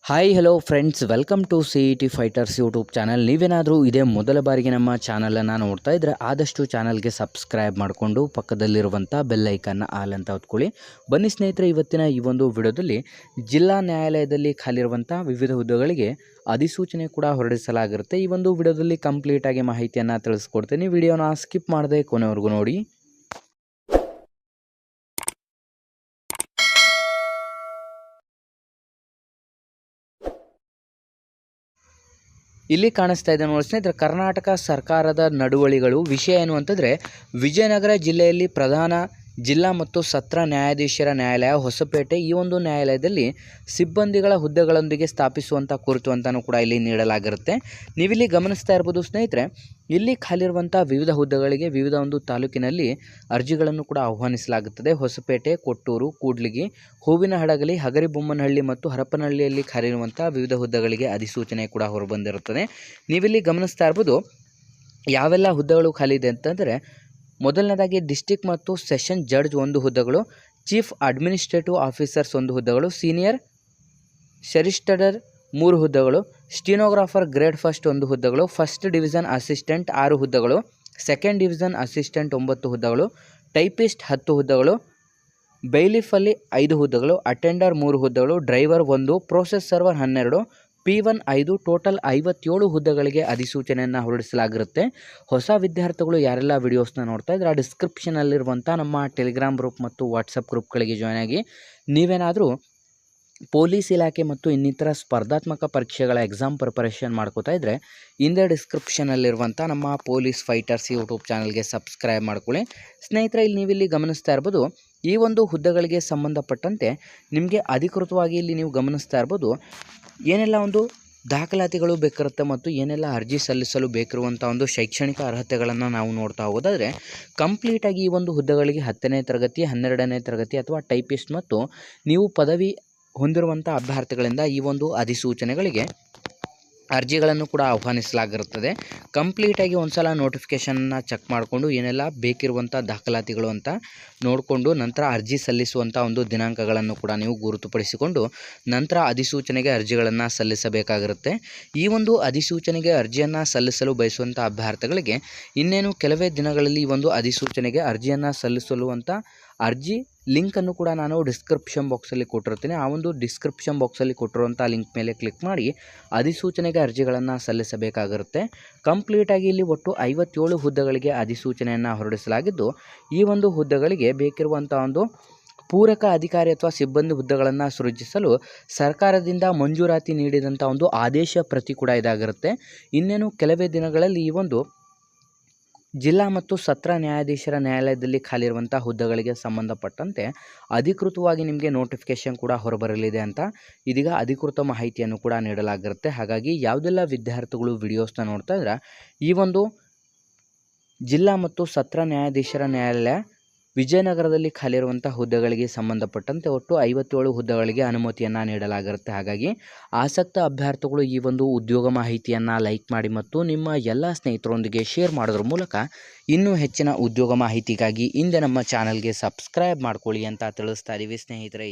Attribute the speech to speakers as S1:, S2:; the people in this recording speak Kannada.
S1: Hi hello friends, welcome to CET fighters YouTube channel. ನೀವೇನಾದರೂ ಇದೇ ಮೊದಲ ಬಾರಿಗೆ ನಮ್ಮ ಚಾನಲನ್ನು ನೋಡ್ತಾ ಇದ್ದರೆ ಆದಷ್ಟು ಚಾನಲ್ಗೆ ಸಬ್ಸ್ಕ್ರೈಬ್ ಮಾಡಿಕೊಂಡು ಪಕ್ಕದಲ್ಲಿರುವಂಥ ಬೆಲ್ ಐಕನ್ನ ಆಲ್ ಅಂತ ಹೊತ್ಕೊಳ್ಳಿ. ಬನ್ನಿ ಸ್ನೇಹಿತರೆ, ಇವತ್ತಿನ ಈ ಒಂದು ವಿಡಿಯೋದಲ್ಲಿ ಜಿಲ್ಲಾ ನ್ಯಾಯಾಲಯದಲ್ಲಿ ಖಾಲಿರುವಂಥ ವಿವಿಧ ಹುದ್ದೆಗಳಿಗೆ ಅಧಿಸೂಚನೆ ಕೂಡ ಹೊರಡಿಸಲಾಗಿರುತ್ತೆ. ಈ ಒಂದು ವಿಡಿಯೋದಲ್ಲಿ ಕಂಪ್ಲೀಟಾಗಿ ಮಾಹಿತಿಯನ್ನು ತಿಳಿಸ್ಕೊಡ್ತೀನಿ. ವಿಡಿಯೋನ ಸ್ಕಿಪ್ ಮಾಡದೆ ಕೊನೆವರೆಗೂ ನೋಡಿ. ಇಲ್ಲಿ ಕಾಣಿಸ್ತಾ ಇದೆ ನೋಡಿ ಸ್ನೇಹಿತರೆ, ಕರ್ನಾಟಕ ಸರ್ಕಾರದ ನಡುವಳಿಗಳು. ವಿಷಯ ಏನು ಅಂತಂದರೆ, ವಿಜಯನಗರ ಜಿಲ್ಲೆಯಲ್ಲಿ ಪ್ರಧಾನ ಜಿಲ್ಲಾ ಮತ್ತು ಸತ್ರ ನ್ಯಾಯಾಧೀಶರ ನ್ಯಾಯಾಲಯ ಹೊಸಪೇಟೆ, ಈ ಒಂದು ನ್ಯಾಯಾಲಯದಲ್ಲಿ ಸಿಬ್ಬಂದಿಗಳ ಹುದ್ದೆಗಳೊಂದಿಗೆ ಸ್ಥಾಪಿಸುವಂಥ ಕುರಿತು ಅಂತಲೂ ಕೂಡ ಇಲ್ಲಿ ನೀಡಲಾಗಿರುತ್ತೆ. ನೀವಿಲ್ಲಿ ಗಮನಿಸ್ತಾ ಇರ್ಬೋದು ಸ್ನೇಹಿತರೆ, ಇಲ್ಲಿ ಖಾಲಿರುವಂಥ ವಿವಿಧ ಹುದ್ದೆಗಳಿಗೆ ವಿವಿಧ ಒಂದು ತಾಲೂಕಿನಲ್ಲಿ ಅರ್ಜಿಗಳನ್ನು ಕೂಡ ಆಹ್ವಾನಿಸಲಾಗುತ್ತದೆ. ಹೊಸಪೇಟೆ, ಕೊಟ್ಟೂರು, ಕೂಡ್ಲಿಗಿ, ಹೂವಿನಹಡಗಲಿ, ಹಗರಿಬೊಮ್ಮನಹಳ್ಳಿ ಮತ್ತು ಹರಪನಹಳ್ಳಿಯಲ್ಲಿ ಖಾಲಿರುವಂಥ ವಿವಿಧ ಹುದ್ದೆಗಳಿಗೆ ಅಧಿಸೂಚನೆ ಕೂಡ ಹೊರಬಂದಿರುತ್ತದೆ. ನೀವಿಲ್ಲಿ ಗಮನಿಸ್ತಾ ಇರ್ಬೋದು ಯಾವೆಲ್ಲ ಹುದ್ದೆಗಳು ಖಾಲಿ ಇದೆ ಅಂತಂದರೆ, ಮೊದಲನೇದಾಗಿ ಡಿಸ್ಟಿಕ್ ಮತ್ತು ಸೆಷನ್ ಜಡ್ಜ್ ಒಂದು ಹುದ್ದೆಗಳು, ಚೀಫ್ ಅಡ್ಮಿನಿಸ್ಟ್ರೇಟಿವ್ ಆಫೀಸರ್ಸ್ ಒಂದು ಹುದ್ದೆಗಳು, ಸೀನಿಯರ್ ಸೆರಿಸ್ಟಡರ್ 3 ಹುದ್ದೆಗಳು, ಸ್ಟೀನೋಗ್ರಾಫರ್ ಗ್ರೇಡ್ ಫಸ್ಟ್ ಒಂದು ಹುದ್ದೆಗಳು, ಫಸ್ಟ್ ಡಿವಿಷನ್ ಅಸಿಸ್ಟೆಂಟ್ 6 ಹುದ್ದೆಗಳು, ಸೆಕೆಂಡ್ ಡಿವಿಷನ್ ಅಸಿಸ್ಟೆಂಟ್ 9 ಹುದ್ದೆಗಳು, ಟೈಪಿಸ್ಟ್ 10 ಹುದ್ದೆಗಳು, ಬೈಲಿಫಲ್ಲಿ 5 ಹುದ್ದೆಗಳು, ಅಟೆಂಡರ್ 3 ಹುದ್ದೆಗಳು, driver 1, process server 12, P1 5, total 57 ಹುದ್ದೆಗಳಿಗೆ ಅಧಿಸೂಚನೆಯನ್ನು ಹೊರಡಿಸಲಾಗಿರುತ್ತೆ. ಹೊಸ ವಿದ್ಯಾರ್ಥಿಗಳು ಯಾರೆಲ್ಲ ವಿಡಿಯೋಸ್ನ ನೋಡ್ತಾ ಇದ್ರೆ ಆ ಡಿಸ್ಕ್ರಿಪ್ಷನಲ್ಲಿರುವಂಥ ನಮ್ಮ ಟೆಲಿಗ್ರಾಮ್ ಗ್ರೂಪ್ ಮತ್ತು ವಾಟ್ಸಪ್ ಗ್ರೂಪ್ಗಳಿಗೆ ಜಾಯ್ನ್ ಆಗಿ, ನೀವೇನಾದರೂ ಪೊಲೀಸ್ ಇಲಾಖೆ ಮತ್ತು ಇನ್ನಿತರ ಸ್ಪರ್ಧಾತ್ಮಕ ಪರೀಕ್ಷೆಗಳ ಎಕ್ಸಾಮ್ ಪ್ರಿಪರೇಷನ್ ಮಾಡ್ಕೋತಾ ಇದ್ದರೆ ಹಿಂದೆ ಡಿಸ್ಕ್ರಿಪ್ಷನಲ್ಲಿರುವಂಥ ನಮ್ಮ ಪೊಲೀಸ್ ಫೈಟರ್ಸ್ ಯೂಟ್ಯೂಬ್ ಚಾನಲ್ಗೆ ಸಬ್ಸ್ಕ್ರೈಬ್ ಮಾಡ್ಕೊಳ್ಳಿ. ಸ್ನೇಹಿತರೆ, ಇಲ್ಲಿ ಗಮನಿಸ್ತಾ ಇರ್ಬೋದು ಈ ಒಂದು ಹುದ್ದೆಗಳಿಗೆ ಸಂಬಂಧಪಟ್ಟಂತೆ ನಿಮಗೆ ಅಧಿಕೃತವಾಗಿ ಇಲ್ಲಿ ನೀವು ಗಮನಿಸ್ತಾ ಇರ್ಬೋದು ಏನೆಲ್ಲ ಒಂದು ದಾಖಲಾತಿಗಳು ಬೇಕಿರುತ್ತೆ ಮತ್ತು ಏನೆಲ್ಲ ಅರ್ಜಿ ಸಲ್ಲಿಸಲು ಬೇಕಿರುವಂಥ ಒಂದು ಶೈಕ್ಷಣಿಕ ಅರ್ಹತೆಗಳನ್ನು ನಾವು ನೋಡ್ತಾ ಹೋಗೋದಾದರೆ, ಕಂಪ್ಲೀಟಾಗಿ ಈ ಒಂದು ಹುದ್ದೆಗಳಿಗೆ 10ನೇ ತರಗತಿ, 12ನೇ ತರಗತಿ ಅಥವಾ ಟೈಪಿಸ್ಟ್ ಮತ್ತು ನೀವು ಪದವಿ ಹೊಂದಿರುವಂಥ ಅಭ್ಯರ್ಥಿಗಳಿಂದ ಈ ಒಂದು ಅಧಿಸೂಚನೆಗಳಿಗೆ ಅರ್ಜಿಗಳನ್ನು ಕೂಡ ಆಹ್ವಾನಿಸಲಾಗಿರುತ್ತದೆ. ಕಂಪ್ಲೀಟಾಗಿ ಒಂದು ಸಲ ನೋಟಿಫಿಕೇಷನ್ನ ಚೆಕ್ ಮಾಡಿಕೊಂಡು ಏನೆಲ್ಲ ಬೇಕಿರುವಂಥ ದಾಖಲಾತಿಗಳು ಅಂತ ನೋಡಿಕೊಂಡು ನಂತರ ಅರ್ಜಿ ಸಲ್ಲಿಸುವಂಥ ಒಂದು ದಿನಾಂಕಗಳನ್ನು ಕೂಡ ನೀವು ಗುರುತುಪಡಿಸಿಕೊಂಡು ನಂತರ ಅಧಿಸೂಚನೆಗೆ ಅರ್ಜಿಗಳನ್ನು ಸಲ್ಲಿಸಬೇಕಾಗಿರುತ್ತೆ. ಈ ಒಂದು ಅಧಿಸೂಚನೆಗೆ ಅರ್ಜಿಯನ್ನು ಸಲ್ಲಿಸಲು ಬಯಸುವಂಥ ಅಭ್ಯರ್ಥಿಗಳಿಗೆ ಇನ್ನೇನು ಕೆಲವೇ ದಿನಗಳಲ್ಲಿ ಈ ಒಂದು ಅಧಿಸೂಚನೆಗೆ ಅರ್ಜಿಯನ್ನು ಸಲ್ಲಿಸಲು ಅಂತ ಅರ್ಜಿ ಲಿಂಕನ್ನು ಕೂಡ ನಾನು ಡಿಸ್ಕ್ರಿಪ್ಷನ್ ಬಾಕ್ಸಲ್ಲಿ ಕೊಟ್ಟಿರ್ತೀನಿ. ಆ ಒಂದು ಡಿಸ್ಕ್ರಿಪ್ಷನ್ ಬಾಕ್ಸಲ್ಲಿ ಕೊಟ್ಟಿರುವಂಥ ಲಿಂಕ್ ಮೇಲೆ ಕ್ಲಿಕ್ ಮಾಡಿ ಅಧಿಸೂಚನೆಗೆ ಅರ್ಜಿಗಳನ್ನು ಸಲ್ಲಿಸಬೇಕಾಗಿರುತ್ತೆ. ಕಂಪ್ಲೀಟಾಗಿ ಇಲ್ಲಿ ಒಟ್ಟು 57 ಹುದ್ದೆಗಳಿಗೆ ಅಧಿಸೂಚನೆಯನ್ನು ಹೊರಡಿಸಲಾಗಿದ್ದು, ಈ ಒಂದು ಹುದ್ದೆಗಳಿಗೆ ಬೇಕಿರುವಂಥ ಒಂದು ಪೂರಕ ಅಧಿಕಾರಿ ಅಥವಾ ಸಿಬ್ಬಂದಿ ಹುದ್ದೆಗಳನ್ನು ಸೃಜಿಸಲು ಸರ್ಕಾರದಿಂದ ಮಂಜೂರಾತಿ ನೀಡಿದಂಥ ಒಂದು ಆದೇಶ ಪ್ರತಿ ಕೂಡ ಇದಾಗಿರುತ್ತೆ. ಇನ್ನೇನು ಕೆಲವೇ ದಿನಗಳಲ್ಲಿ ಈ ಒಂದು ಜಿಲ್ಲಾ ಮತ್ತು ಸತ್ರ ನ್ಯಾಯಾಧೀಶರ ನ್ಯಾಯಾಲಯದಲ್ಲಿ ಖಾಲಿರುವಂಥ ಹುದ್ದೆಗಳಿಗೆ ಸಂಬಂಧಪಟ್ಟಂತೆ ಅಧಿಕೃತವಾಗಿ ನಿಮಗೆ ನೋಟಿಫಿಕೇಷನ್ ಕೂಡ ಹೊರಬರಲಿದೆ ಅಂತ ಇದೀಗ ಅಧಿಕೃತ ಮಾಹಿತಿಯನ್ನು ಕೂಡ ನೀಡಲಾಗಿರುತ್ತೆ. ಹಾಗಾಗಿ ಯಾವುದೆಲ್ಲ ವಿದ್ಯಾರ್ಥಿಗಳು ವಿಡಿಯೋಸ್ನ ನೋಡ್ತಾ ಇದ್ರೆ ಈ ಒಂದು ಜಿಲ್ಲಾ ಮತ್ತು ಸತ್ರ ನ್ಯಾಯಾಧೀಶರ ನ್ಯಾಯಾಲಯ ವಿಜಯನಗರದಲ್ಲಿ ಖಾಲಿರುವಂಥ ಹುದ್ದೆಗಳಿಗೆ ಸಂಬಂಧಪಟ್ಟಂತೆ ಒಟ್ಟು 57 ಹುದ್ದೆಗಳಿಗೆ ಅನುಮತಿಯನ್ನು ನೀಡಲಾಗಿರುತ್ತೆ. ಹಾಗಾಗಿ ಆಸಕ್ತ ಅಭ್ಯರ್ಥಿಗಳು ಈ ಒಂದು ಉದ್ಯೋಗ ಮಾಹಿತಿಯನ್ನು ಲೈಕ್ ಮಾಡಿ ಮತ್ತು ನಿಮ್ಮ ಎಲ್ಲ ಸ್ನೇಹಿತರೊಂದಿಗೆ ಶೇರ್ ಮಾಡೋದ್ರ ಮೂಲಕ ಇನ್ನೂ ಹೆಚ್ಚಿನ ಉದ್ಯೋಗ ಮಾಹಿತಿಗಾಗಿ ಹಿಂದೆ ನಮ್ಮ ಚಾನಲ್ಗೆ ಸಬ್ಸ್ಕ್ರೈಬ್ ಮಾಡ್ಕೊಳ್ಳಿ ಅಂತ ತಿಳಿಸ್ತಾ ಇದ್ದೀವಿ ಸ್ನೇಹಿತರೆ.